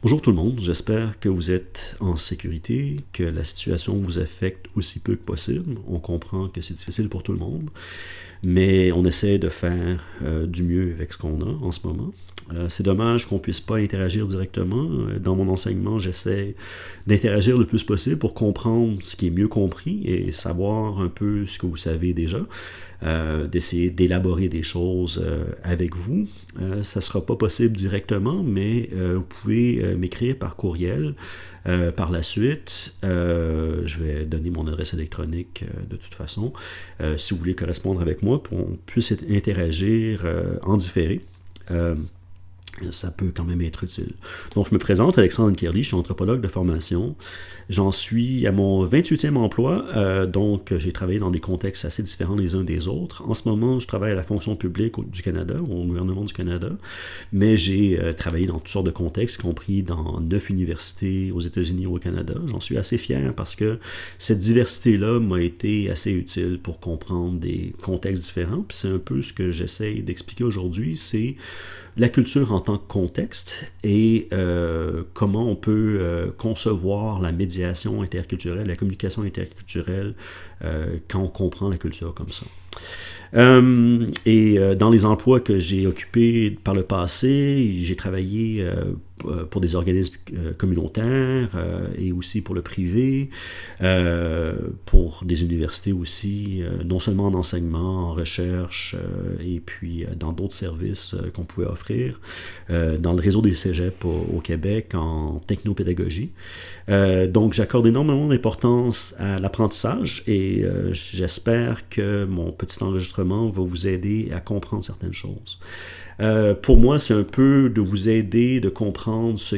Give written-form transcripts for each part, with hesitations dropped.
Bonjour tout le monde, j'espère que vous êtes en sécurité, que la situation vous affecte aussi peu que possible. On comprend que c'est difficile pour tout le monde, mais on essaie de faire du mieux avec ce qu'on a en ce moment. C'est dommage qu'on ne puisse pas interagir directement. Dans mon enseignement, j'essaie d'interagir le plus possible pour comprendre ce qui est mieux compris et savoir un peu ce que vous savez déjà. D'essayer d'élaborer des choses avec vous. Ça ne sera pas possible directement, mais vous pouvez m'écrire par courriel par la suite. Je vais donner mon adresse électronique de toute façon. Si vous voulez correspondre avec moi, pour qu'on puisse interagir en différé. Ça peut quand même être utile. Donc, je me présente, Alexandre Kerli, je suis anthropologue de formation. J'en suis à mon 28e emploi, donc j'ai travaillé dans des contextes assez différents les uns des autres. En ce moment, je travaille à la fonction publique du Canada, au gouvernement du Canada, mais j'ai travaillé dans toutes sortes de contextes, y compris dans 9 universités aux États-Unis et au Canada. J'en suis assez fier parce que cette diversité-là m'a été assez utile pour comprendre des contextes différents. Puis c'est un peu ce que j'essaie d'expliquer aujourd'hui, c'est la culture en tant que contexte et comment on peut concevoir la médiation interculturelle, la communication interculturelle quand on comprend la culture comme ça. Dans les emplois que j'ai occupés par le passé, j'ai travaillé pour des organismes communautaires et aussi pour le privé, pour des universités aussi, non seulement en enseignement, en recherche et puis dans d'autres services qu'on pouvait offrir, dans le réseau des cégeps au Québec en technopédagogie. Donc j'accorde énormément d'importance à l'apprentissage et j'espère que mon petit enregistrement va vous aider à comprendre certaines choses. Pour moi, c'est un peu de vous aider de comprendre ce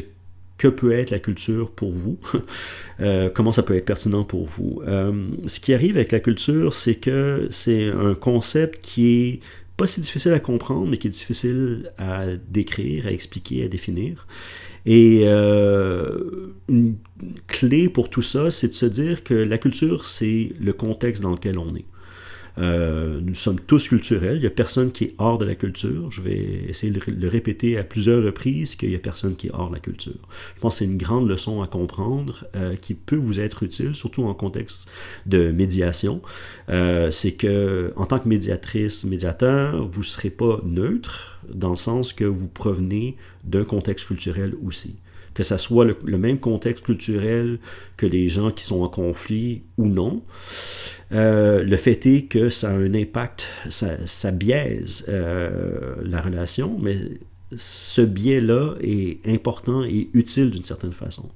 que peut être la culture pour vous, comment ça peut être pertinent pour vous. Ce qui arrive avec la culture, c'est que c'est un concept qui est pas si difficile à comprendre, mais qui est difficile à décrire, à expliquer, à définir. Et une clé pour tout ça, c'est de se dire que la culture, c'est le contexte dans lequel on est. Nous sommes tous culturels, il n'y a personne qui est hors de la culture. Je vais essayer de le répéter à plusieurs reprises qu'il n'y a personne qui est hors de la culture. Je pense que c'est une grande leçon à comprendre qui peut vous être utile, surtout en contexte de médiation. C'est que en tant que médiatrice, médiateur, vous ne serez pas neutre dans le sens que vous provenez d'un contexte culturel aussi. Que ça soit le même contexte culturel que les gens qui sont en conflit ou non. Le fait est que ça a un impact, ça biaise la relation, mais ce biais-là est important et utile d'une certaine façon.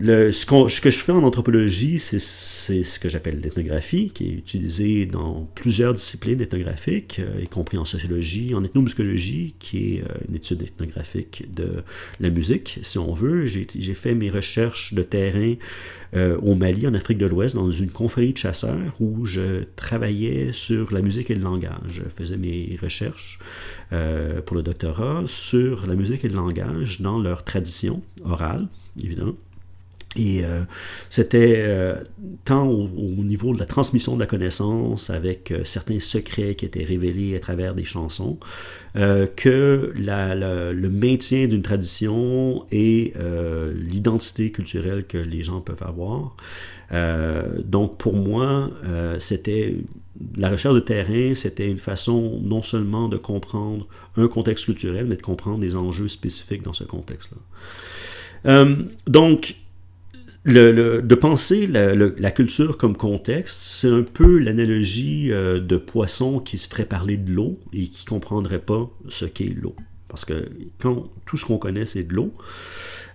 Ce que je fais en anthropologie, c'est ce que j'appelle l'ethnographie, qui est utilisée dans plusieurs disciplines ethnographiques, y compris en sociologie, en ethnomusicologie, qui est une étude ethnographique de la musique, si on veut. J'ai fait mes recherches de terrain au Mali, en Afrique de l'Ouest, dans une confrérie de chasseurs où je travaillais sur la musique et le langage. Je faisais mes recherches pour le doctorat sur la musique et le langage dans leur tradition orale, évidemment. Et c'était tant au niveau de la transmission de la connaissance avec certains secrets qui étaient révélés à travers des chansons que le maintien d'une tradition et l'identité culturelle que les gens peuvent avoir. Donc pour moi, c'était la recherche de terrain, c'était une façon non seulement de comprendre un contexte culturel, mais de comprendre des enjeux spécifiques dans ce contexte-là. Donc, de penser la culture comme contexte, c'est un peu l'analogie de poisson qui se ferait parler de l'eau et qui ne comprendrait pas ce qu'est l'eau. Parce que quand tout ce qu'on connaît, c'est de l'eau,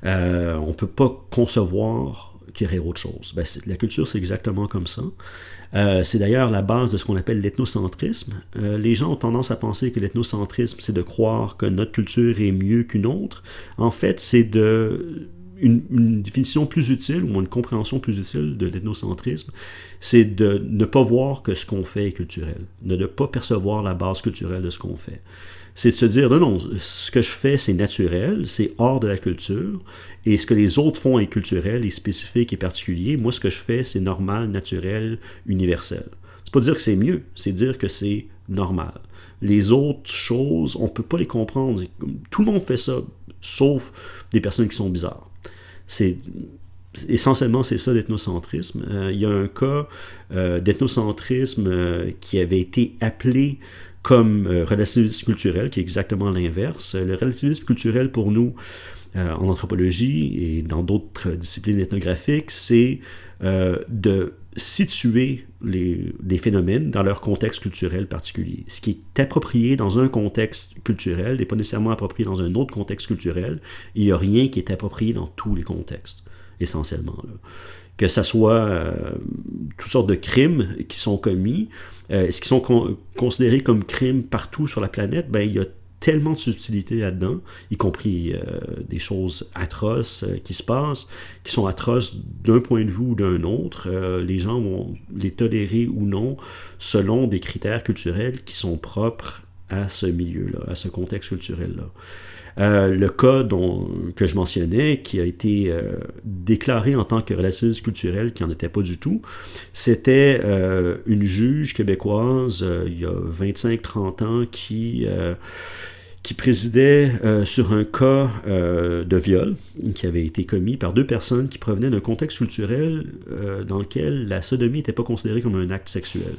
on ne peut pas concevoir qu'il y aurait autre chose. Ben, la culture, c'est exactement comme ça. C'est d'ailleurs la base de ce qu'on appelle l'ethnocentrisme. Les gens ont tendance à penser que l'ethnocentrisme, c'est de croire que notre culture est mieux qu'une autre. En fait, c'est une définition plus utile ou une compréhension plus utile de l'ethnocentrisme, c'est de ne pas voir que ce qu'on fait est culturel, de ne pas percevoir la base culturelle de ce qu'on fait. C'est de se dire, non, ce que je fais, c'est naturel, c'est hors de la culture, et ce que les autres font est culturel, est spécifique et particulier. Moi, ce que je fais, c'est normal, naturel, universel. C'est pas dire que c'est mieux, c'est dire que c'est normal. Les autres choses, on ne peut pas les comprendre. Tout le monde fait ça, sauf des personnes qui sont bizarres. Essentiellement, c'est ça l'ethnocentrisme. Il y a un cas d'ethnocentrisme qui avait été appelé comme relativisme culturel, qui est exactement l'inverse. Le relativisme culturel, pour nous, en anthropologie et dans d'autres disciplines ethnographiques, c'est de situer les phénomènes dans leur contexte culturel particulier. Ce qui est approprié dans un contexte culturel n'est pas nécessairement approprié dans un autre contexte culturel. Il n'y a rien qui est approprié dans tous les contextes, essentiellement. Là. Que ce soit toutes sortes de crimes qui sont commis, ce qui sont considérés comme crimes partout sur la planète, ben, il y a tellement de subtilité là-dedans, y compris des choses atroces qui se passent, qui sont atroces d'un point de vue ou d'un autre. Les gens vont les tolérer ou non selon des critères culturels qui sont propres à ce milieu-là, à ce contexte culturel-là. Le cas que je mentionnais, qui a été déclaré en tant que relativisme culturel, qui n'en était pas du tout, c'était une juge québécoise il y a 25-30 ans qui présidait sur un cas de viol qui avait été commis par deux personnes qui provenaient d'un contexte culturel dans lequel la sodomie n'était pas considérée comme un acte sexuel.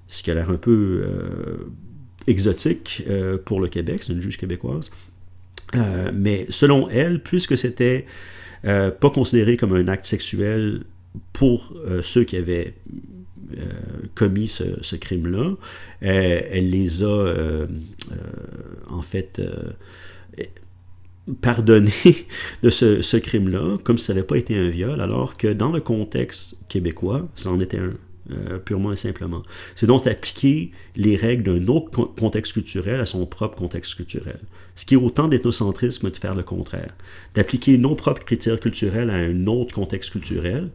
Ce qui a l'air un peu exotique pour le Québec, c'est une juge québécoise. Mais selon elle, puisque c'était pas considéré comme un acte sexuel pour ceux qui avaient commis ce crime-là, elle les a en fait pardonné de ce crime-là, comme si ça n'avait pas été un viol, alors que dans le contexte québécois, ça en était un. Purement et simplement. C'est donc appliquer les règles d'un autre contexte culturel à son propre contexte culturel. Ce qui est autant d'ethnocentrisme de faire le contraire. D'appliquer nos propres critères culturels à un autre contexte culturel,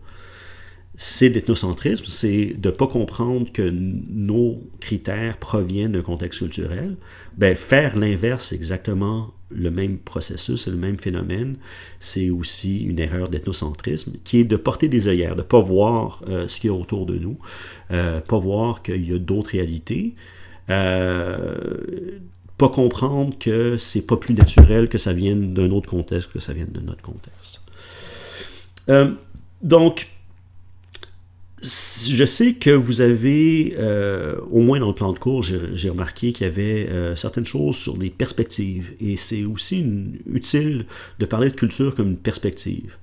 c'est d'ethnocentrisme, c'est de ne pas comprendre que nos critères proviennent d'un contexte culturel. Ben, faire l'inverse, c'est exactement le même processus, c'est le même phénomène. C'est aussi une erreur d'ethnocentrisme, qui est de porter des œillères, de ne pas voir ce qu'il y a autour de nous, pas voir qu'il y a d'autres réalités, pas comprendre que c'est pas plus naturel que ça vienne d'un autre contexte que ça vienne de notre contexte. Donc, je sais que vous avez, au moins dans le plan de cours, j'ai remarqué qu'il y avait certaines choses sur les perspectives. Et c'est aussi utile de parler de culture comme une perspective.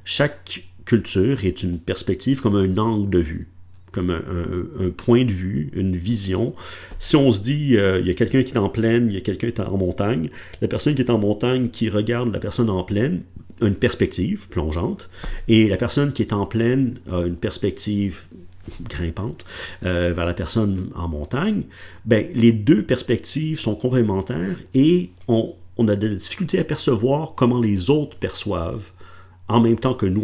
Chaque culture est une perspective comme un angle de vue, comme un point de vue, une vision. Si on se dit, il y a quelqu'un qui est en plaine, il y a quelqu'un qui est en montagne, la personne qui est en montagne qui regarde la personne en plaine, une perspective plongeante, et la personne qui est en plaine a une perspective grimpante vers la personne en montagne. Ben, les deux perspectives sont complémentaires et on a de la difficulté à percevoir comment les autres perçoivent en même temps que nous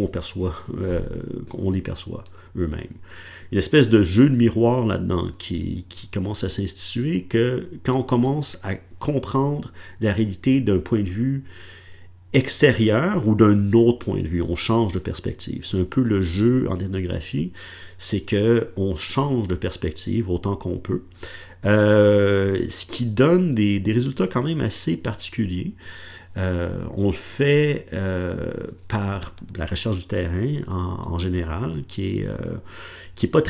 on les perçoit eux-mêmes. Une espèce de jeu de miroir là-dedans qui commence à s'instituer que quand on commence à comprendre la réalité d'un point de vue extérieur ou d'un autre point de vue, on change de perspective. C'est un peu le jeu en ethnographie, c'est qu'on change de perspective autant qu'on peut, ce qui donne des résultats quand même assez particuliers. On le fait par la recherche du terrain en général, qui est pas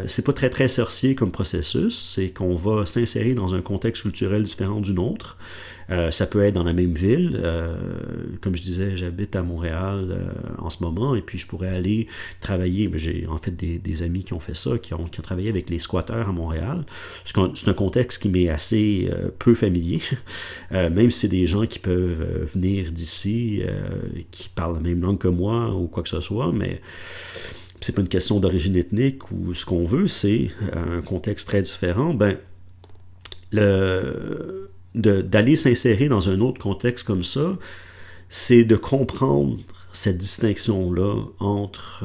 c'est pas très sorcier comme processus. C'est qu'on va s'insérer dans un contexte culturel différent du nôtre. Ça peut être dans la même ville. Comme je disais, j'habite à Montréal en ce moment, et puis je pourrais aller travailler. J'ai en fait des amis qui ont fait ça, qui ont travaillé avec les squatteurs à Montréal. C'est un contexte qui m'est assez peu familier, même si c'est des gens qui peuvent venir d'ici, qui parlent la même langue que moi ou quoi que ce soit, mais c'est pas une question d'origine ethnique ou ce qu'on veut, c'est un contexte très différent. Ben, d'aller s'insérer dans un autre contexte comme ça, c'est de comprendre cette distinction-là entre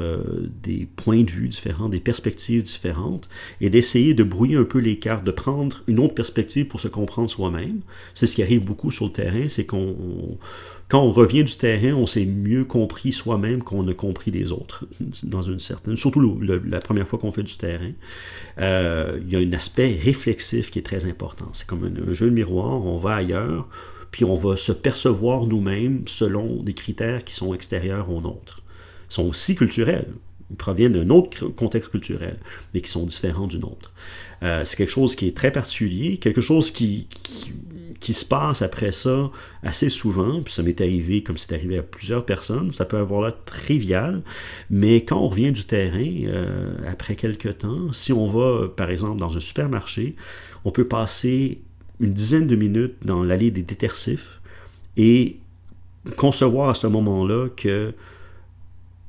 des points de vue différents, des perspectives différentes, et d'essayer de brouiller un peu les cartes, de prendre une autre perspective pour se comprendre soi-même. C'est ce qui arrive beaucoup sur le terrain, c'est quand on revient du terrain, on s'est mieux compris soi-même qu'on a compris les autres, dans une certaine, surtout la première fois qu'on fait du terrain. Il y a un aspect réflexif qui est très important. C'est comme un jeu de miroir, on va ailleurs, puis on va se percevoir nous-mêmes selon des critères qui sont extérieurs aux nôtres. Ils sont aussi culturels, ils proviennent d'un autre contexte culturel, mais qui sont différents du nôtre. C'est quelque chose qui est très particulier, quelque chose qui se passe après ça assez souvent, puis ça m'est arrivé comme c'est arrivé à plusieurs personnes, ça peut avoir l'air trivial, mais quand on revient du terrain, après quelques temps, si on va, par exemple, dans un supermarché, on peut passer une dizaine de minutes dans l'allée des détersifs et concevoir à ce moment-là que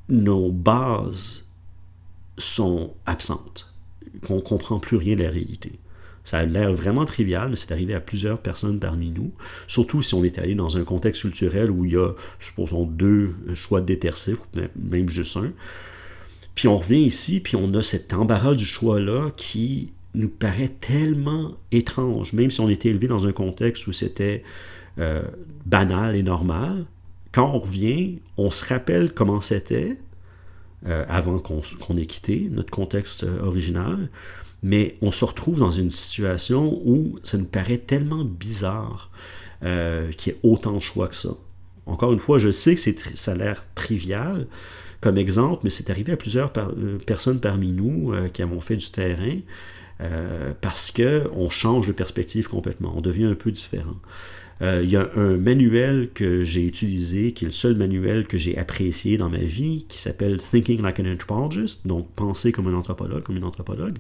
nos bases sont absentes, qu'on ne comprend plus rien de la réalité. Ça a l'air vraiment trivial, mais c'est arrivé à plusieurs personnes parmi nous, surtout si on est allé dans un contexte culturel où il y a, supposons, 2 choix de détersifs, ou même juste un. Puis on revient ici, puis on a cet embarras du choix-là qui nous paraît tellement étrange, même si on était élevé dans un contexte où c'était banal et normal. Quand on revient, on se rappelle comment c'était avant qu'on ait quitté notre contexte original, mais on se retrouve dans une situation où ça nous paraît tellement bizarre qu'il y ait autant de choix que ça. Encore une fois, je sais que ça a l'air trivial comme exemple, mais c'est arrivé à plusieurs personnes parmi nous qui avons fait du terrain, parce qu'on change de perspective complètement, on devient un peu différent. Il y a un manuel que j'ai utilisé, qui est le seul manuel que j'ai apprécié dans ma vie, qui s'appelle Thinking Like an Anthropologist, donc penser comme un anthropologue, comme une anthropologue.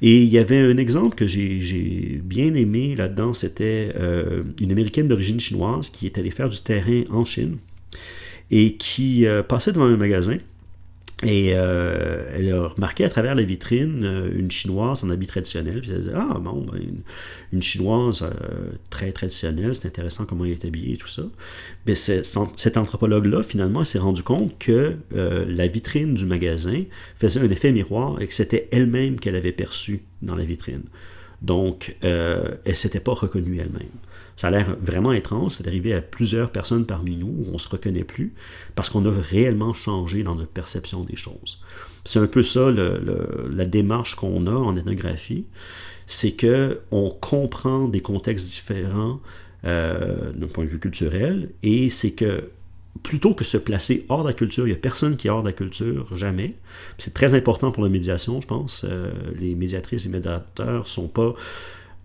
Et il y avait un exemple que j'ai bien aimé là-dedans, c'était une Américaine d'origine chinoise qui est allée faire du terrain en Chine et qui passait devant un magasin. Et elle a remarqué à travers la vitrine une Chinoise en habit traditionnel. Puis elle disait, ah bon, ben, une Chinoise très traditionnelle, c'est intéressant comment elle est habillée et tout ça. Mais cet anthropologue-là, finalement, s'est rendu compte que la vitrine du magasin faisait un effet miroir et que c'était elle-même qu'elle avait perçue dans la vitrine. Donc, elle ne s'était pas reconnue elle-même. Ça a l'air vraiment étrange, c'est arrivé à plusieurs personnes parmi nous où on ne se reconnaît plus parce qu'on a réellement changé dans notre perception des choses. C'est un peu ça la démarche qu'on a en ethnographie, c'est qu'on comprend des contextes différents d'un point de vue culturel, et c'est que plutôt que se placer hors de la culture, il n'y a personne qui est hors de la culture, jamais. C'est très important pour la médiation, je pense. Les médiatrices et médiateurs ne sont pas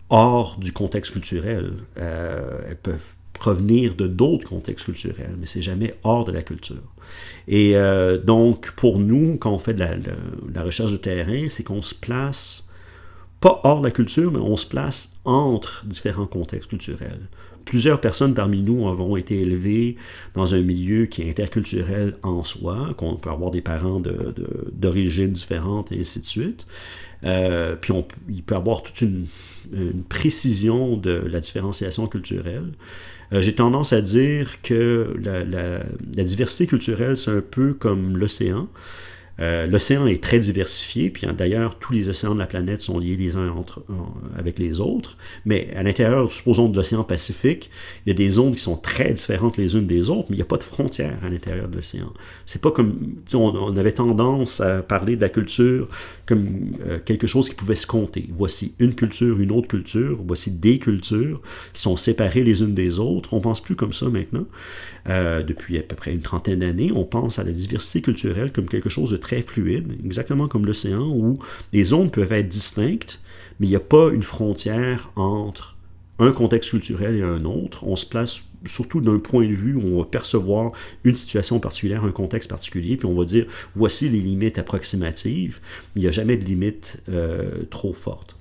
hors du contexte culturel. Elles peuvent provenir de d'autres contextes culturels, mais c'est jamais hors de la culture. Et donc, pour nous, quand on fait de la recherche de terrain, c'est qu'on se place pas hors de la culture, mais on se place entre différents contextes culturels. Plusieurs personnes parmi nous avons été élevées dans un milieu qui est interculturel en soi, qu'on peut avoir des parents d'origines différentes et ainsi de suite. Puis il peut y avoir toute une précision de la différenciation culturelle. J'ai tendance à dire que la diversité culturelle, c'est un peu comme l'océan. L'océan est très diversifié, puis d'ailleurs, tous les océans de la planète sont liés les uns avec les autres, mais à l'intérieur, supposons, de l'océan Pacifique, il y a des zones qui sont très différentes les unes des autres, mais il n'y a pas de frontières à l'intérieur de l'océan. C'est pas comme, on avait tendance à parler de la culture comme quelque chose qui pouvait se compter. Voici une culture, une autre culture, voici des cultures qui sont séparées les unes des autres. On pense plus comme ça maintenant. Depuis à peu près une trentaine d'années, on pense à la diversité culturelle comme quelque chose de très fluide, exactement comme l'océan, où les zones peuvent être distinctes, mais il n'y a pas une frontière entre un contexte culturel et un autre. On se place surtout d'un point de vue où on va percevoir une situation particulière, un contexte particulier, puis on va dire, voici les limites approximatives, mais il n'y a jamais de limite trop forte.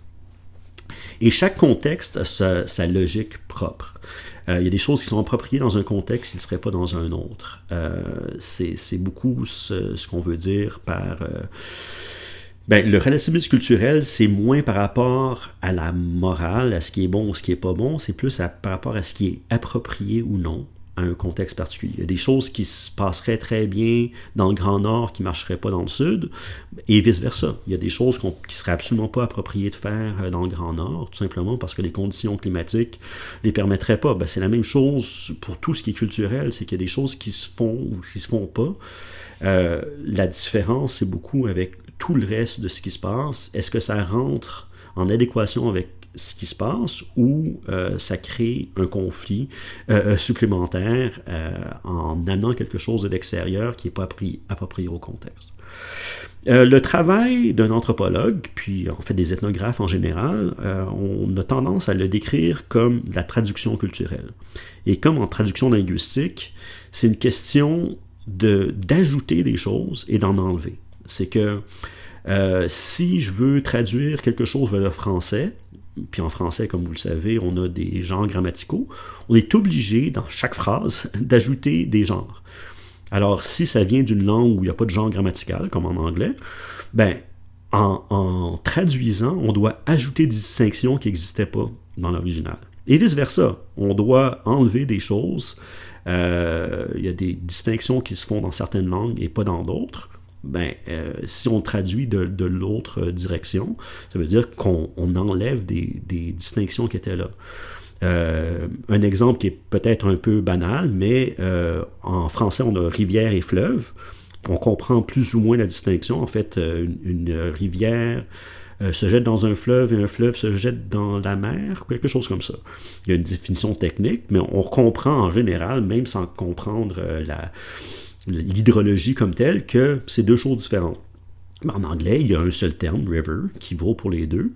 Et chaque contexte a sa logique propre. Il y a des choses qui sont appropriées dans un contexte qui ne seraient pas dans un autre. C'est beaucoup ce qu'on veut dire par... le relativisme culturel, c'est moins par rapport à la morale, à ce qui est bon ou ce qui n'est pas bon, c'est plus par rapport à ce qui est approprié ou non à un contexte particulier. Il y a des choses qui se passeraient très bien dans le Grand Nord qui ne marcheraient pas dans le Sud, et vice-versa. Il y a des choses qui ne seraient absolument pas appropriées de faire dans le Grand Nord, tout simplement parce que les conditions climatiques ne les permettraient pas. Ben, c'est la même chose pour tout ce qui est culturel, c'est qu'il y a des choses qui se font ou qui ne se font pas. La différence, c'est beaucoup avec tout le reste de ce qui se passe. Est-ce que ça rentre en adéquation avec ce qui se passe ou ça crée un conflit supplémentaire en amenant quelque chose de l'extérieur qui n'est pas approprié au contexte. Le travail d'un anthropologue, puis en fait des ethnographes en général, on a tendance à le décrire comme de la traduction culturelle. Et comme en traduction linguistique, c'est une question d'ajouter des choses et d'en enlever. C'est que si je veux traduire quelque chose vers le français, puis en français, comme vous le savez, on a des genres grammaticaux, on est obligé, dans chaque phrase, d'ajouter des genres. Alors, si ça vient d'une langue où il n'y a pas de genre grammatical, comme en anglais, ben, en traduisant, on doit ajouter des distinctions qui n'existaient pas dans l'original. Et vice-versa, on doit enlever des choses. Il y a des distinctions qui se font dans certaines langues et pas dans d'autres. Ben, si on traduit de l'autre direction, ça veut dire qu'on enlève des distinctions qui étaient là. Un exemple qui est peut-être un peu banal, mais en français, on a rivière et fleuve. On comprend plus ou moins la distinction. En fait, une rivière se jette dans un fleuve et un fleuve se jette dans la mer, quelque chose comme ça. Il y a une définition technique, mais on comprend en général, même sans comprendre l'hydrologie comme telle, que c'est deux choses différentes. En anglais, il y a un seul terme, river, qui vaut pour les deux.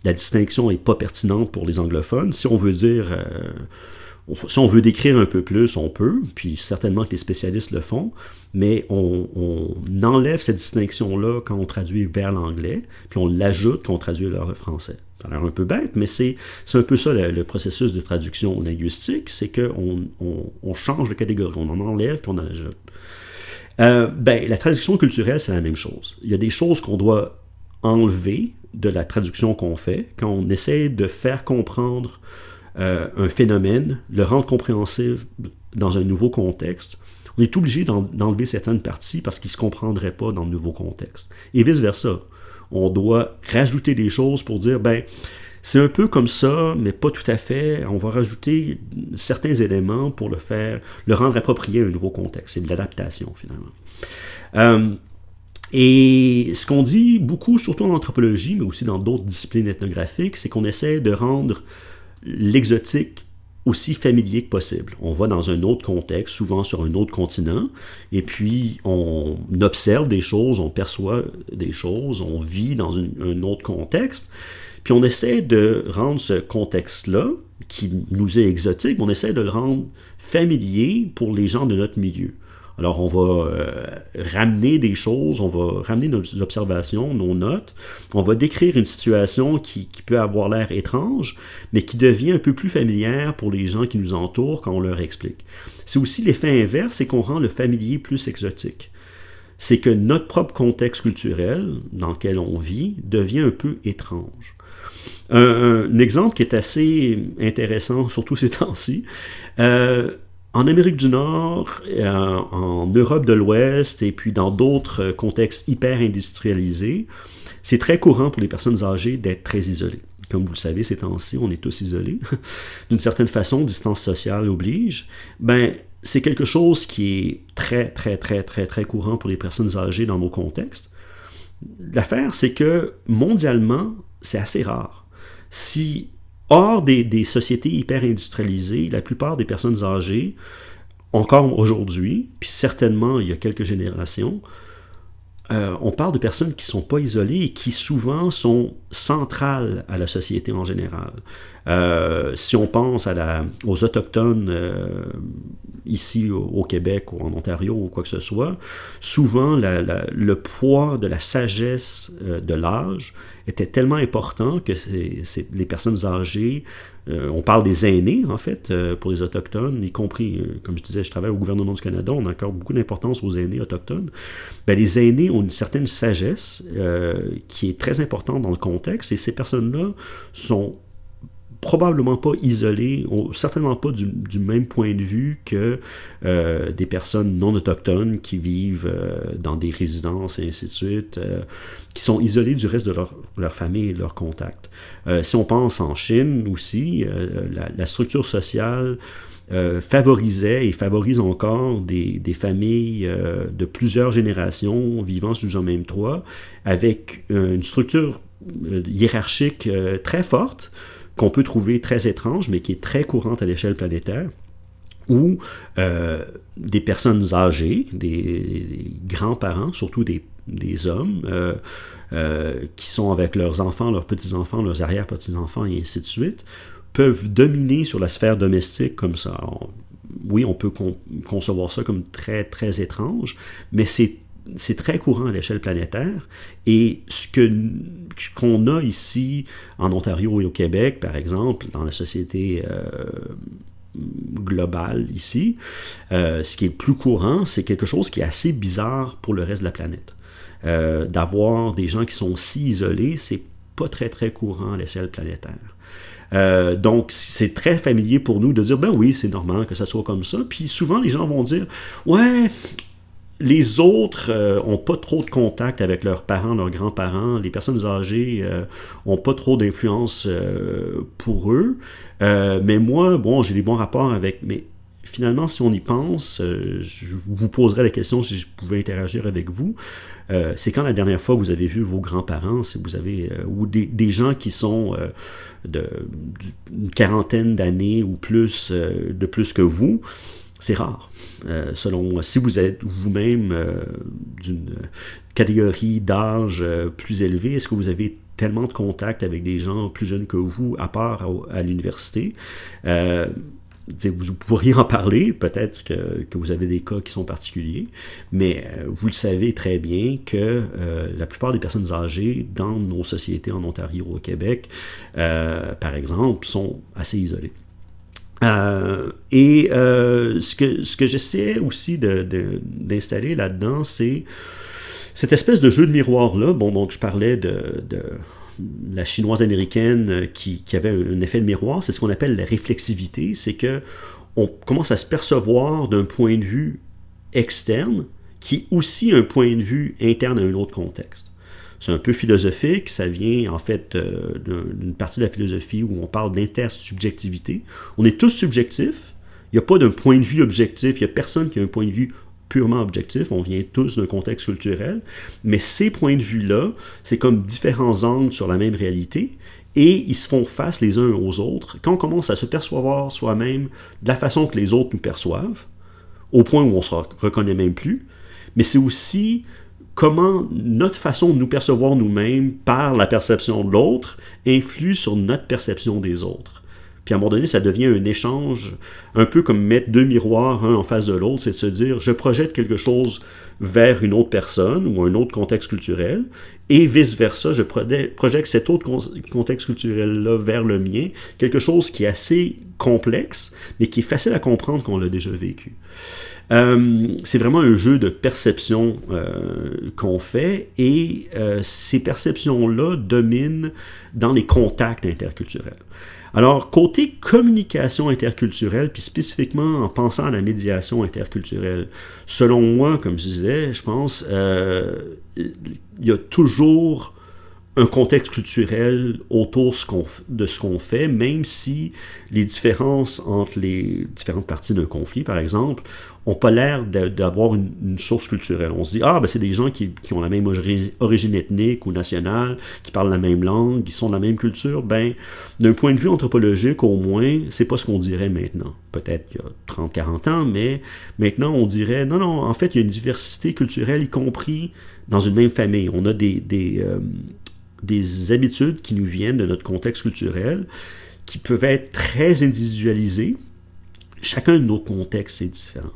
La distinction n'est pas pertinente pour les anglophones. Si on veut dire, si on veut décrire un peu plus, on peut, puis certainement que les spécialistes le font, mais on enlève cette distinction-là quand on traduit vers l'anglais, puis on l'ajoute quand on traduit vers le français. Ça a l'air un peu bête, mais c'est un peu ça le processus de traduction linguistique, c'est qu'on change de catégorie, on en enlève puis on en ajoute. La traduction culturelle, c'est la même chose. Il y a des choses qu'on doit enlever de la traduction qu'on fait quand on essaie de faire comprendre un phénomène, le rendre compréhensible dans un nouveau contexte. On est obligé d'enlever certaines parties parce qu'ils ne se comprendraient pas dans le nouveau contexte. Et vice-versa. On doit rajouter des choses pour dire, c'est un peu comme ça, mais pas tout à fait. On va rajouter certains éléments pour le rendre approprié à un nouveau contexte. C'est de l'adaptation, finalement. Et ce qu'on dit beaucoup, surtout en anthropologie, mais aussi dans d'autres disciplines ethnographiques, c'est qu'on essaie de rendre l'exotique aussi familier que possible. On va dans un autre contexte, souvent sur un autre continent, et puis on observe des choses, on perçoit des choses, on vit dans un autre contexte, puis on essaie de rendre ce contexte-là, qui nous est exotique, on essaie de le rendre familier pour les gens de notre milieu. Alors, on va ramener des choses, on va ramener nos observations, nos notes, on va décrire une situation qui peut avoir l'air étrange, mais qui devient un peu plus familière pour les gens qui nous entourent quand on leur explique. C'est aussi l'effet inverse, c'est qu'on rend le familier plus exotique. C'est que notre propre contexte culturel dans lequel on vit devient un peu étrange. Un exemple qui est assez intéressant, surtout ces temps-ci, en Amérique du Nord, en Europe de l'Ouest et puis dans d'autres contextes hyper industrialisés, c'est très courant pour les personnes âgées d'être très isolées. Comme vous le savez, ces temps-ci, on est tous isolés. D'une certaine façon, distance sociale oblige. C'est quelque chose qui est très, très, très, très, très courant pour les personnes âgées dans nos contextes. L'affaire, c'est que mondialement, c'est assez rare. Si hors des sociétés hyper industrialisées, la plupart des personnes âgées, encore aujourd'hui, puis certainement il y a quelques générations, on parle de personnes qui ne sont pas isolées et qui souvent sont centrales à la société en général. Si on pense aux Autochtones ici au Québec ou en Ontario ou quoi que ce soit, souvent le poids de la sagesse de l'âge était tellement important que les personnes âgées, on parle des aînés en fait pour les Autochtones, y compris, comme je disais, je travaille au gouvernement du Canada, on accorde beaucoup d'importance aux aînés autochtones. Les aînés ont une certaine sagesse qui est très importante dans le contexte et ces personnes-là sont probablement pas isolés, certainement pas du même point de vue que des personnes non autochtones qui vivent dans des résidences et ainsi de suite, qui sont isolés du reste de leur famille et de leurs contacts. Si on pense en Chine aussi, la structure sociale favorisait et favorise encore des familles de plusieurs générations vivant sous un même toit, avec une structure hiérarchique très forte, qu'on peut trouver très étrange, mais qui est très courante à l'échelle planétaire, où des personnes âgées, des grands-parents, surtout des hommes, qui sont avec leurs enfants, leurs petits-enfants, leurs arrière-petits-enfants, et ainsi de suite, peuvent dominer sur la sphère domestique comme ça. Alors, oui, on peut concevoir ça comme très, très étrange, mais c'est très courant à l'échelle planétaire. Et qu'on a ici, en Ontario et au Québec, par exemple, dans la société globale ici, ce qui est le plus courant, c'est quelque chose qui est assez bizarre pour le reste de la planète. D'avoir des gens qui sont si isolés, c'est pas très, très courant à l'échelle planétaire. Donc, c'est très familier pour nous de dire, ben oui, c'est normal que ça soit comme ça. Puis souvent, les gens vont dire, ouais, les autres ont pas trop de contact avec leurs parents, leurs grands-parents. Les personnes âgées ont pas trop d'influence pour eux. Mais moi, bon, j'ai des bons rapports avec... Mais finalement, si on y pense, je vous poserai la question si je pouvais interagir avec vous. C'est quand la dernière fois vous avez vu vos grands-parents, si vous avez ou des gens qui sont d'une quarantaine d'années ou plus de plus que vous, c'est rare. Selon moi, si vous êtes vous-même d'une catégorie d'âge plus élevée, est-ce que vous avez tellement de contact avec des gens plus jeunes que vous, à part à l'université? Vous pourriez en parler, peut-être que vous avez des cas qui sont particuliers, mais vous le savez très bien que la plupart des personnes âgées dans nos sociétés en Ontario ou au Québec, par exemple, sont assez isolées. Ce que j'essaie aussi d'installer là-dedans, c'est cette espèce de jeu de miroir-là. Bon, donc je parlais de la chinoise américaine qui avait un effet de miroir, c'est ce qu'on appelle la réflexivité, c'est que on commence à se percevoir d'un point de vue externe qui est aussi un point de vue interne à un autre contexte. C'est un peu philosophique, ça vient en fait d'une partie de la philosophie où on parle d'intersubjectivité. On est tous subjectifs, il n'y a pas d'un point de vue objectif, il n'y a personne qui a un point de vue purement objectif, on vient tous d'un contexte culturel, mais ces points de vue-là, c'est comme différents angles sur la même réalité, et ils se font face les uns aux autres. Quand on commence à se percevoir soi-même de la façon que les autres nous perçoivent, au point où on ne se reconnaît même plus, mais c'est aussi comment notre façon de nous percevoir nous-mêmes par la perception de l'autre influe sur notre perception des autres. Puis à un moment donné, ça devient un échange, un peu comme mettre deux miroirs, un en face de l'autre, c'est de se dire, je projette quelque chose vers une autre personne ou un autre contexte culturel, et vice-versa, je projette cet autre contexte culturel-là vers le mien, quelque chose qui est assez complexe, mais qui est facile à comprendre qu'on l'a déjà vécu. C'est vraiment un jeu de perception qu'on fait, et ces perceptions-là dominent dans les contacts interculturels. Alors, côté communication interculturelle, puis spécifiquement en pensant à la médiation interculturelle, selon moi, comme je disais, je pense, il y a toujours un contexte culturel autour de ce qu'on fait, même si les différences entre les différentes parties d'un conflit, par exemple, n'ont pas l'air d'avoir une source culturelle. On se dit, ben c'est des gens qui ont la même origine ethnique ou nationale, qui parlent la même langue, qui sont de la même culture. Ben, d'un point de vue anthropologique, au moins, c'est pas ce qu'on dirait maintenant. Peut-être il y a 30-40 ans, mais maintenant, on dirait, non, en fait, il y a une diversité culturelle, y compris dans une même famille. On a des habitudes qui nous viennent de notre contexte culturel, qui peuvent être très individualisées. Chacun de nos contextes est différent.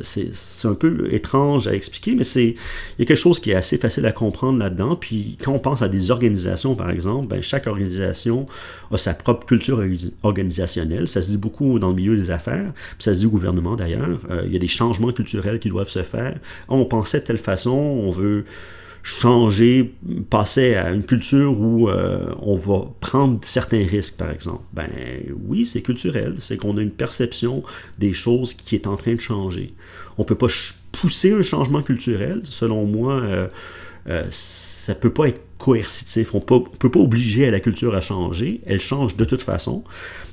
C'est un peu étrange à expliquer, mais il y a quelque chose qui est assez facile à comprendre là-dedans. Puis quand on pense à des organisations, par exemple, ben, chaque organisation a sa propre culture organisationnelle. Ça se dit beaucoup dans le milieu des affaires, puis ça se dit au gouvernement d'ailleurs. Il y a des changements culturels qui doivent se faire. On pensait de telle façon, on veut changer, passer à une culture où on va prendre certains risques, par exemple. Ben oui, c'est culturel, c'est qu'on a une perception des choses qui est en train de changer. On ne peut pas pousser un changement culturel, selon moi, ça ne peut pas être coercitif. On ne peut pas obliger la culture à changer, elle change de toute façon,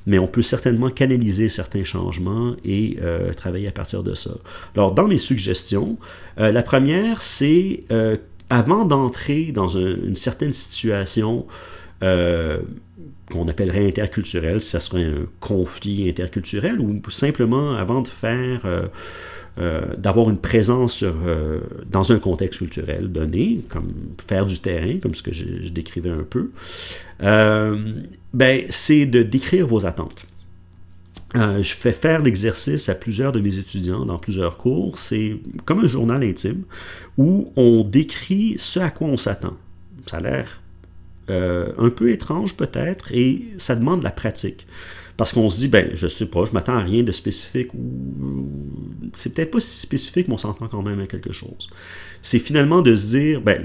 mais on peut certainement canaliser certains changements et travailler à partir de ça. Alors, dans mes suggestions, la première, c'est avant d'entrer dans une certaine situation qu'on appellerait interculturelle, ça serait un conflit interculturel, ou simplement avant de faire, d'avoir une présence dans un contexte culturel donné, comme faire du terrain, comme ce que je décrivais un peu, ben, c'est de décrire vos attentes. Je fais faire l'exercice à plusieurs de mes étudiants dans plusieurs cours. C'est comme un journal intime où on décrit ce à quoi on s'attend. Ça a l'air un peu étrange peut-être et ça demande de la pratique. Parce qu'on se dit, ben, je sais pas, je m'attends à rien de spécifique ou c'est peut-être pas si spécifique, mais on s'entend quand même à quelque chose. C'est finalement de se dire, ben,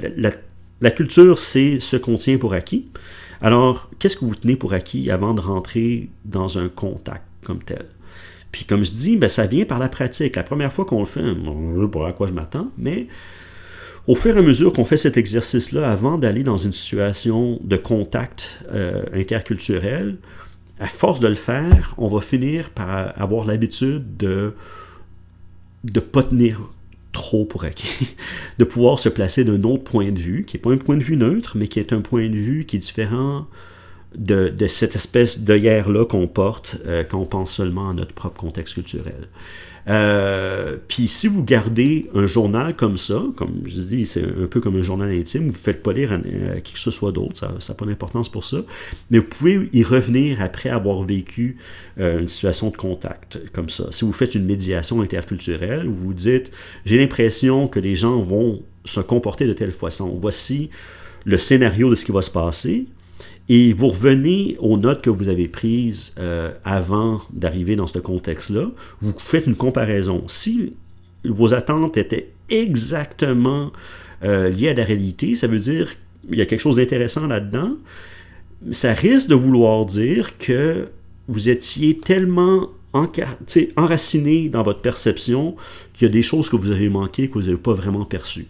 la culture, c'est ce qu'on tient pour acquis. Alors, qu'est-ce que vous tenez pour acquis avant de rentrer dans un contact comme tel? Puis comme je dis, ben, ça vient par la pratique. La première fois qu'on le fait, je sais pas à quoi je m'attends, mais au fur et à mesure qu'on fait cet exercice-là, avant d'aller dans une situation de contact interculturel, à force de le faire, on va finir par avoir l'habitude de ne pas tenir trop pour acquis, de pouvoir se placer d'un autre point de vue, qui n'est pas un point de vue neutre, mais qui est un point de vue qui est différent de cette espèce d'œillère-là qu'on porte quand on pense seulement à notre propre contexte culturel. Puis si vous gardez un journal comme ça, comme je dis, c'est un peu comme un journal intime, vous ne faites pas lire à qui que ce soit d'autre, ça n'a pas d'importance pour ça, mais vous pouvez y revenir après avoir vécu une situation de contact comme ça. Si vous faites une médiation interculturelle, vous vous dites, j'ai l'impression que les gens vont se comporter de telle façon, voici le scénario de ce qui va se passer, et vous revenez aux notes que vous avez prises avant d'arriver dans ce contexte-là, vous faites une comparaison. Si vos attentes étaient exactement liées à la réalité, ça veut dire qu'il y a quelque chose d'intéressant là-dedans, ça risque de vouloir dire que vous étiez tellement enraciné dans votre perception qu'il y a des choses que vous avez manquées que vous n'avez pas vraiment perçues.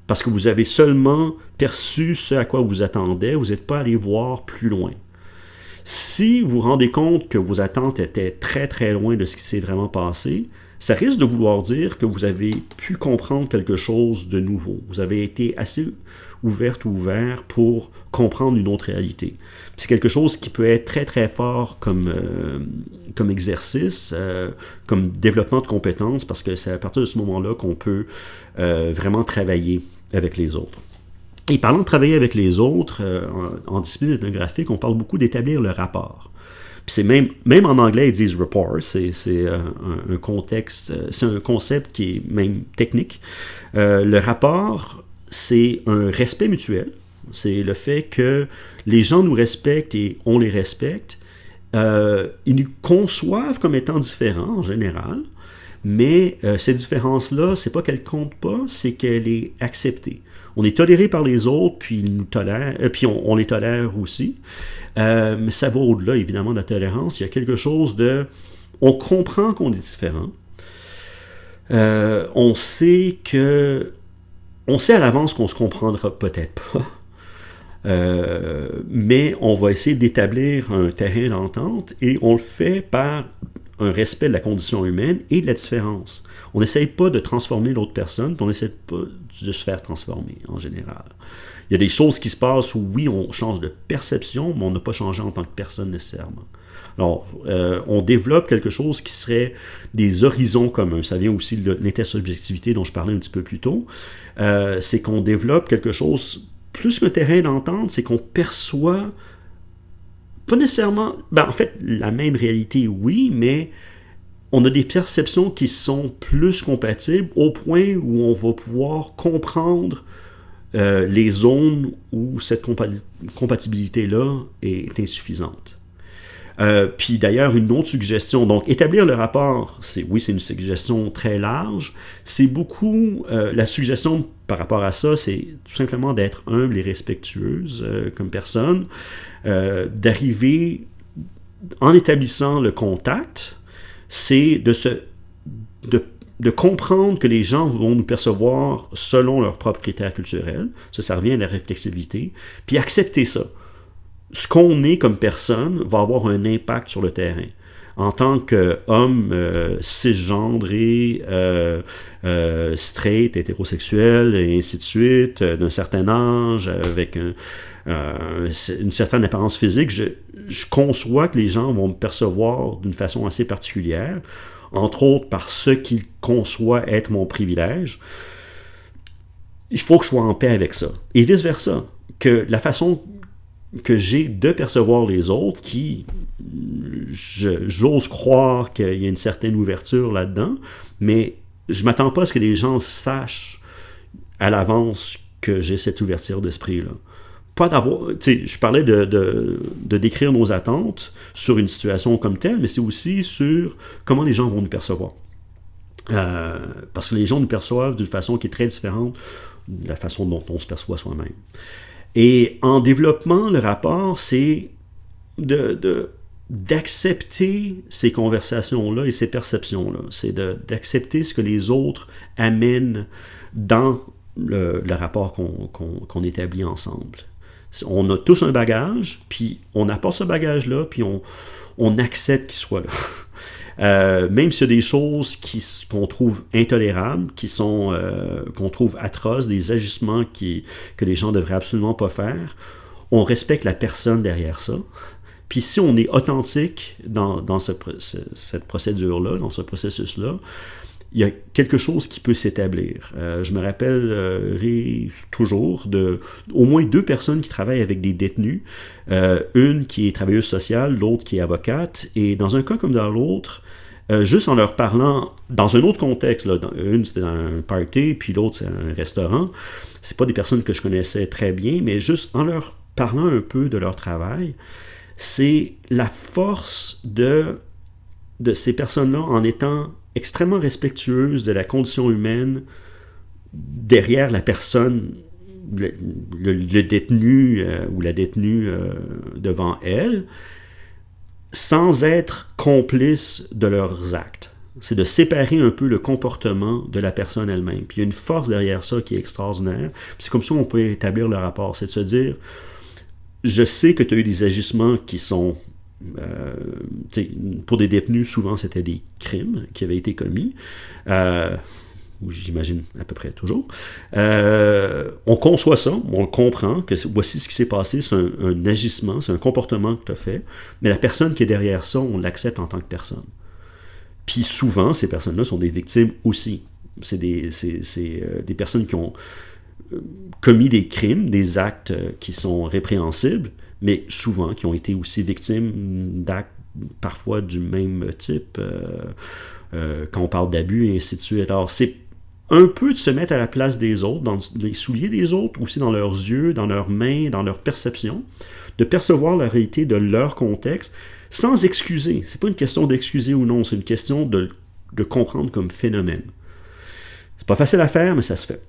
Parce que vous avez seulement perçu ce à quoi vous attendez, vous n'êtes pas allé voir plus loin. Si vous vous rendez compte que vos attentes étaient très très loin de ce qui s'est vraiment passé, ça risque de vouloir dire que vous avez pu comprendre quelque chose de nouveau. Vous avez été assez ouverte ou ouvert pour comprendre une autre réalité. C'est quelque chose qui peut être très très fort comme exercice, comme développement de compétences, parce que c'est à partir de ce moment-là qu'on peut vraiment travailler avec les autres. Et parlant de travailler avec les autres, en discipline ethnographique, on parle beaucoup d'établir le rapport. Puis c'est même en anglais, ils disent rapport, c'est un contexte, c'est un concept qui est même technique. Le rapport, c'est un respect mutuel. C'est le fait que les gens nous respectent et on les respecte. Ils nous conçoivent comme étant différents en général, mais cette différence-là, c'est pas qu'elle compte pas, c'est qu'elle est acceptée. On est toléré par les autres, puis ils nous tolèrent, puis on les tolère aussi. Mais ça va au-delà, évidemment, de la tolérance. Il y a quelque chose de... On comprend qu'on est différent. On sait à l'avance qu'on se comprendra peut-être pas. Mais on va essayer d'établir un terrain d'entente et on le fait par un respect de la condition humaine et de la différence. On n'essaye pas de transformer l'autre personne, puis on n'essaie pas de se faire transformer en général. Il y a des choses qui se passent où oui, on change de perception, mais on n'a pas changé en tant que personne nécessairement. Alors, on développe quelque chose qui serait des horizons communs. Ça vient aussi de l'intersubjectivité dont je parlais un petit peu plus tôt. C'est qu'on développe quelque chose, plus qu'un terrain d'entente, c'est qu'on perçoit pas nécessairement, en fait, la même réalité, oui, mais on a des perceptions qui sont plus compatibles au point où on va pouvoir comprendre les zones où cette compatibilité-là est insuffisante. Puis d'ailleurs, une autre suggestion, donc établir le rapport, c'est une suggestion très large, c'est beaucoup la suggestion par rapport à ça, c'est tout simplement d'être humble et respectueuse comme personne, d'arriver, en établissant le contact, c'est de comprendre que les gens vont nous percevoir selon leurs propres critères culturels. Ça revient à la réflexivité. Puis accepter ça. Ce qu'on est comme personne va avoir un impact sur le terrain. En tant qu'homme cisgendré, straight, hétérosexuel, et ainsi de suite, d'un certain âge, avec une certaine apparence physique, je conçois que les gens vont me percevoir d'une façon assez particulière, entre autres par ce qu'ils conçoivent être mon privilège. Il faut que je sois en paix avec ça. Et vice-versa, que la façon que j'ai de percevoir les autres, qui, j'ose croire qu'il y a une certaine ouverture là-dedans, mais je ne m'attends pas à ce que les gens sachent à l'avance que j'ai cette ouverture d'esprit-là. Pas d'avoir, je parlais de décrire nos attentes sur une situation comme telle, mais c'est aussi sur comment les gens vont nous percevoir. Parce que les gens nous perçoivent d'une façon qui est très différente de la façon dont on se perçoit soi-même. Et en développement, le rapport, c'est d'accepter ces conversations-là et ces perceptions-là. C'est d'accepter ce que les autres amènent dans le rapport qu'on établit ensemble. On a tous un bagage, puis on apporte ce bagage-là, puis on accepte qu'il soit là. Même s'il y a des choses qu'on trouve intolérables, qu'on trouve atroces, des agissements que les gens ne devraient absolument pas faire, on respecte la personne derrière ça. Puis si on est authentique dans cette procédure-là, dans ce processus-là, il y a quelque chose qui peut s'établir. Je me rappelle toujours au moins 2 personnes qui travaillent avec des détenus, une qui est travailleuse sociale, l'autre qui est avocate, et dans un cas comme dans l'autre, juste en leur parlant, dans un autre contexte, là, une c'était dans un party, puis l'autre c'est un restaurant, c'est pas des personnes que je connaissais très bien, mais juste en leur parlant un peu de leur travail, c'est la force de ces personnes-là en étant extrêmement respectueuses de la condition humaine derrière la personne, le détenu ou la détenue devant elle, sans être complice de leurs actes. C'est de séparer un peu le comportement de la personne elle-même. Puis il y a une force derrière ça qui est extraordinaire. Puis c'est comme ça qu'on peut établir le rapport. C'est de se dire, je sais que tu as eu des agissements qui sont... pour des détenus, souvent c'était des crimes qui avaient été commis, ou j'imagine à peu près toujours. On conçoit ça, on comprend que voici ce qui s'est passé, c'est un agissement, c'est un comportement que tu as fait, mais la personne qui est derrière ça, on l'accepte en tant que personne. Puis souvent, ces personnes-là sont des victimes aussi. C'est des personnes qui ont commis des crimes, des actes qui sont répréhensibles, mais souvent qui ont été aussi victimes d'actes parfois du même type, quand on parle d'abus et ainsi de suite. Alors c'est un peu de se mettre à la place des autres, dans les souliers des autres, aussi dans leurs yeux, dans leurs mains, dans leur perception, de percevoir la réalité de leur contexte, sans excuser. C'est pas une question d'excuser ou non, c'est une question de comprendre comme phénomène. C'est pas facile à faire, mais ça se fait.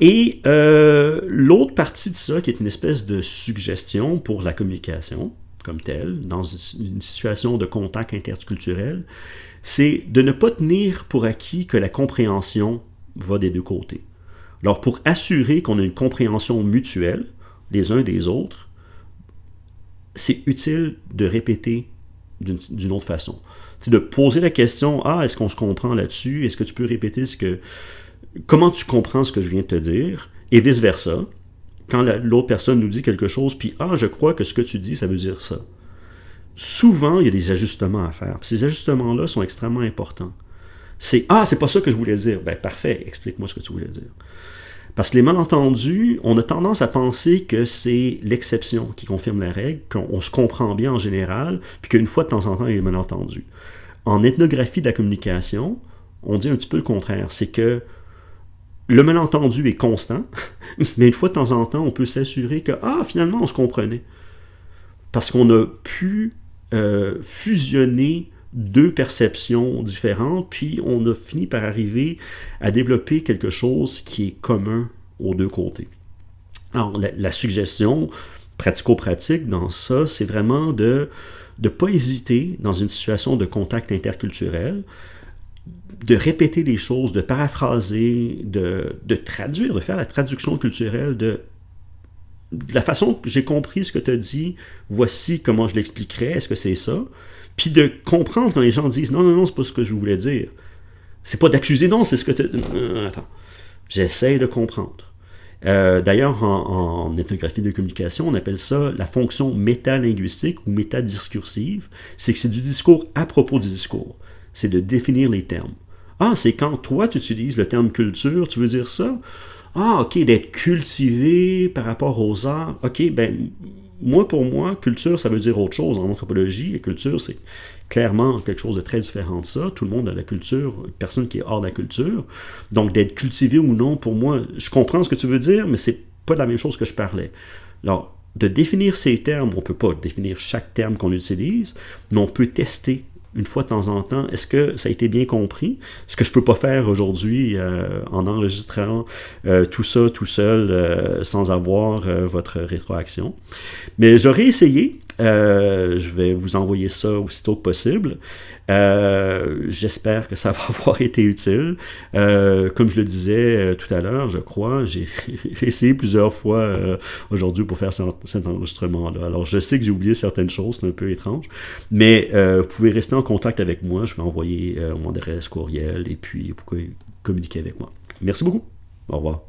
Et l'autre partie de ça, qui est une espèce de suggestion pour la communication, comme telle, dans une situation de contact interculturel, c'est de ne pas tenir pour acquis que la compréhension va des deux côtés. Alors, pour assurer qu'on a une compréhension mutuelle, les uns des autres, c'est utile de répéter d'une autre façon. C'est de poser la question, est-ce qu'on se comprend là-dessus? Est-ce que tu peux répéter comment tu comprends ce que je viens de te dire? Et vice-versa. Quand l'autre personne nous dit quelque chose, puis je crois que ce que tu dis, ça veut dire ça. Souvent, il y a des ajustements à faire. Puis ces ajustements-là sont extrêmement importants. C'est pas ça que je voulais dire. Ben parfait, explique-moi ce que tu voulais dire. Parce que les malentendus, on a tendance à penser que c'est l'exception qui confirme la règle, qu'on se comprend bien en général, puis qu'une fois de temps en temps, il y a des malentendus. En ethnographie de la communication, on dit un petit peu le contraire. C'est que le malentendu est constant, mais une fois de temps en temps, on peut s'assurer que, finalement, on se comprenait. Parce qu'on a pu fusionner 2 perceptions différentes, puis on a fini par arriver à développer quelque chose qui est commun aux deux côtés. Alors, la suggestion pratico-pratique dans ça, c'est vraiment de ne pas hésiter dans une situation de contact interculturel, de répéter les choses, de paraphraser, de traduire, de faire la traduction culturelle de la façon que j'ai compris ce que tu as dit, voici comment je l'expliquerais, est-ce que c'est ça? Puis de comprendre quand les gens disent non, non, non, c'est pas ce que je voulais dire. C'est pas d'accuser, non, c'est ce que tu... Attends, j'essaie de comprendre. D'ailleurs, en ethnographie de communication, on appelle ça la fonction métalinguistique ou métadiscursive. C'est que c'est du discours à propos du discours. C'est de définir les termes. Ah, c'est quand toi, tu utilises le terme culture, tu veux dire ça? Ah, ok, d'être cultivé par rapport aux arts. Ok, ben, pour moi, culture, ça veut dire autre chose. En anthropologie, la culture, c'est clairement quelque chose de très différent de ça. Tout le monde a la culture, personne qui est hors de la culture. Donc, d'être cultivé ou non, pour moi, je comprends ce que tu veux dire, mais c'est pas la même chose que je parlais. Alors, de définir ces termes, on peut pas définir chaque terme qu'on utilise, mais on peut tester une fois de temps en temps, est-ce que ça a été bien compris? Ce que je ne peux pas faire aujourd'hui en enregistrant tout ça tout seul sans avoir votre rétroaction. Mais j'aurais essayé. Je vais vous envoyer ça aussitôt que possible. J'espère que ça va avoir été utile. Comme je le disais tout à l'heure, je crois, j'ai essayé plusieurs fois aujourd'hui pour faire cet enregistrement-là. Alors, je sais que j'ai oublié certaines choses, c'est un peu étrange, mais vous pouvez rester en contact avec moi. Je vais envoyer mon adresse courriel et puis vous pouvez communiquer avec moi. Merci beaucoup. Au revoir.